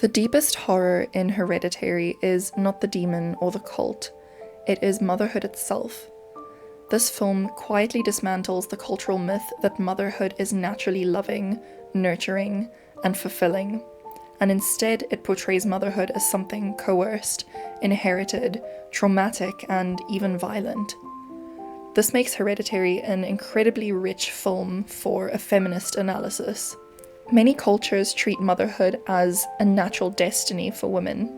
The deepest horror in Hereditary is not the demon or the cult, it is motherhood itself. This film quietly dismantles the cultural myth that motherhood is naturally loving, nurturing, and fulfilling, and instead it portrays motherhood as something coerced, inherited, traumatic, and even violent. This makes Hereditary an incredibly rich film for a feminist analysis. Many cultures treat motherhood as a natural destiny for women.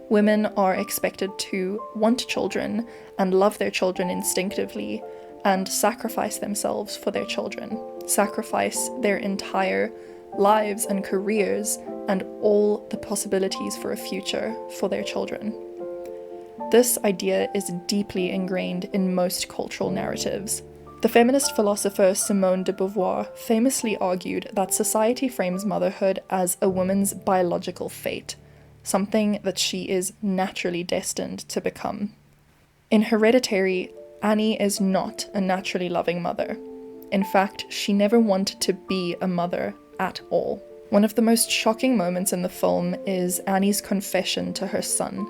Women are expected to want children and love their children instinctively and sacrifice themselves for their children, sacrifice their entire lives and careers and all the possibilities for a future for their children. This idea is deeply ingrained in most cultural narratives. The feminist philosopher Simone de Beauvoir famously argued that society frames motherhood as a woman's biological fate, something that she is naturally destined to become. In Hereditary, Annie is not a naturally loving mother. In fact, she never wanted to be a mother at all. One of the most shocking moments in the film is Annie's confession to her son.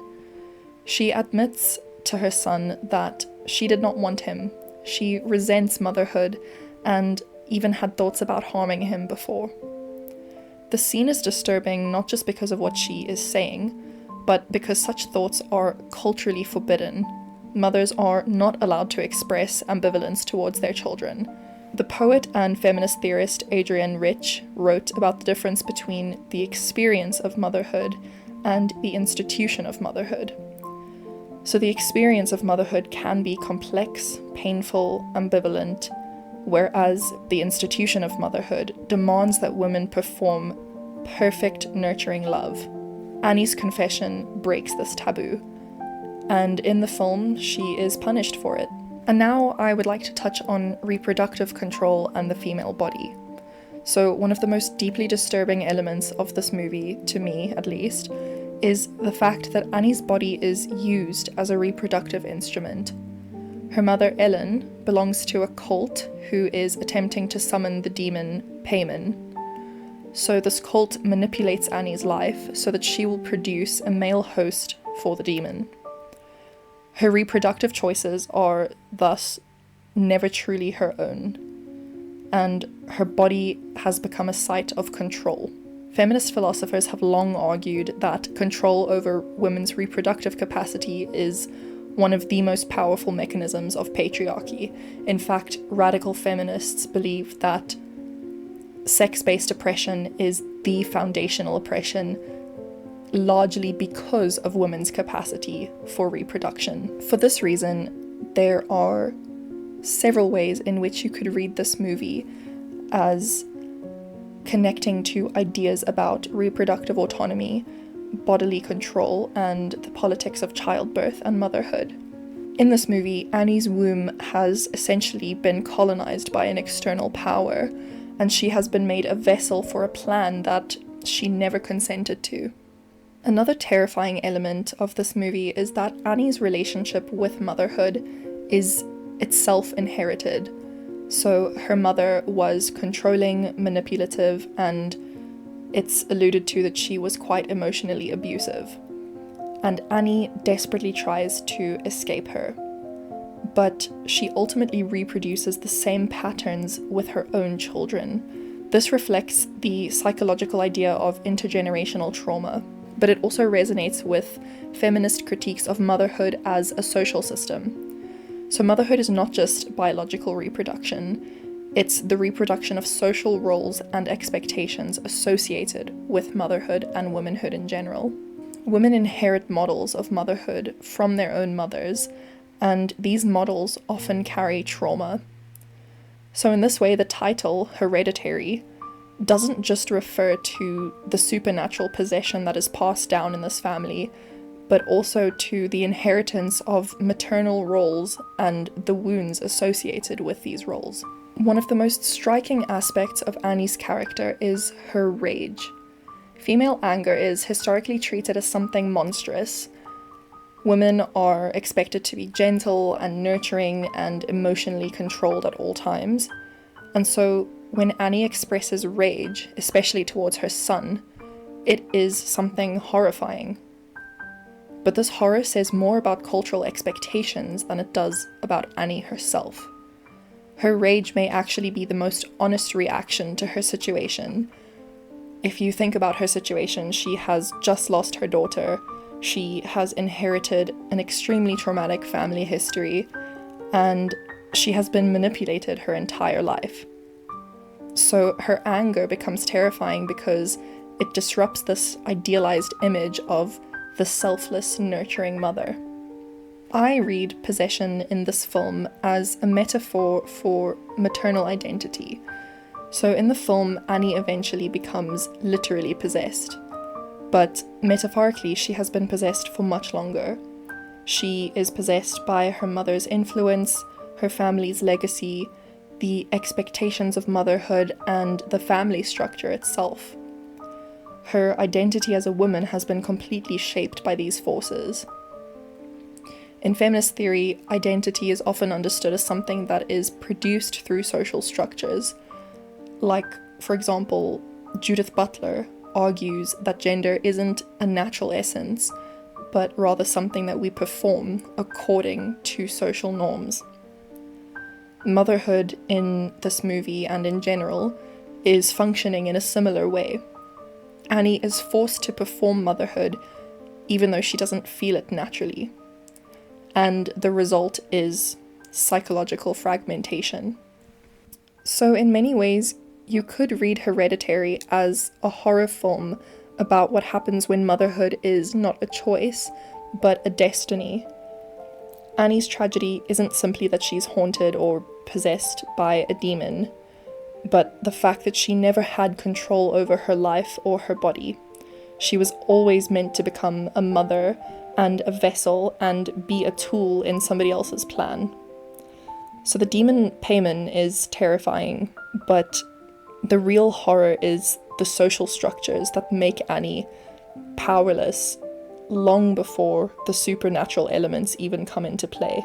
She admits to her son that she did not want him. She resents motherhood and even had thoughts about harming him before. The scene is disturbing not just because of what she is saying, but because such thoughts are culturally forbidden. Mothers are not allowed to express ambivalence towards their children. The poet and feminist theorist Adrienne Rich wrote about the difference between the experience of motherhood and the institution of motherhood. So the experience of motherhood can be complex, painful, ambivalent, whereas the institution of motherhood demands that women perform perfect, nurturing love. Annie's confession breaks this taboo, and in the film, she is punished for it. And now I would like to touch on reproductive control and the female body. So one of the most deeply disturbing elements of this movie, to me at least, is the fact that Annie's body is used as a reproductive instrument. Her mother, Ellen, belongs to a cult who is attempting to summon the demon Payman. So this cult manipulates Annie's life so that she will produce a male host for the demon. Her reproductive choices are thus never truly her own, and her body has become a site of control. Feminist philosophers have long argued that control over women's reproductive capacity is one of the most powerful mechanisms of patriarchy. In fact, radical feminists believe that sex-based oppression is the foundational oppression, largely because of women's capacity for reproduction. For this reason, there are several ways in which you could read this movie as connecting to ideas about reproductive autonomy, bodily control, and the politics of childbirth and motherhood. In this movie, Annie's womb has essentially been colonized by an external power, and she has been made a vessel for a plan that she never consented to. Another terrifying element of this movie is that Annie's relationship with motherhood is itself inherited. So her mother was controlling, manipulative, and it's alluded to that she was quite emotionally abusive. And Annie desperately tries to escape her. But she ultimately reproduces the same patterns with her own children. This reflects the psychological idea of intergenerational trauma, but it also resonates with feminist critiques of motherhood as a social system. So motherhood is not just biological reproduction, it's the reproduction of social roles and expectations associated with motherhood and womanhood in general. Women inherit models of motherhood from their own mothers, and these models often carry trauma. So in this way, the title, Hereditary, doesn't just refer to the supernatural possession that is passed down in this family, but also to the inheritance of maternal roles and the wounds associated with these roles. One of the most striking aspects of Annie's character is her rage. Female anger is historically treated as something monstrous. Women are expected to be gentle and nurturing and emotionally controlled at all times. And so when Annie expresses rage, especially towards her son, It is something horrifying. But this horror says more about cultural expectations than it does about Annie herself. Her rage may actually be the most honest reaction to her situation. If you think about her situation, she has just lost her daughter, she has inherited an extremely traumatic family history, and she has been manipulated her entire life. So her anger becomes terrifying because it disrupts this idealized image of the selfless, nurturing mother. I read possession in this film as a metaphor for maternal identity. So in the film, Annie eventually becomes literally possessed. But metaphorically, she has been possessed for much longer. She is possessed by her mother's influence, her family's legacy, the expectations of motherhood, and the family structure itself. Her identity as a woman has been completely shaped by these forces. In feminist theory, identity is often understood as something that is produced through social structures. Like, for example, Judith Butler argues that gender isn't a natural essence, but rather something that we perform according to social norms. Motherhood in this movie and in general is functioning in a similar way. Annie is forced to perform motherhood even though she doesn't feel it naturally. And the result is psychological fragmentation. So in many ways, you could read Hereditary as a horror film about what happens when motherhood is not a choice, but a destiny. Annie's tragedy isn't simply that she's haunted or possessed by a demon, but the fact that she never had control over her life or her body. She was always meant to become a mother and a vessel and be a tool in somebody else's plan. So the demon Payman is terrifying, but the real horror is the social structures that make Annie powerless long before the supernatural elements even come into play.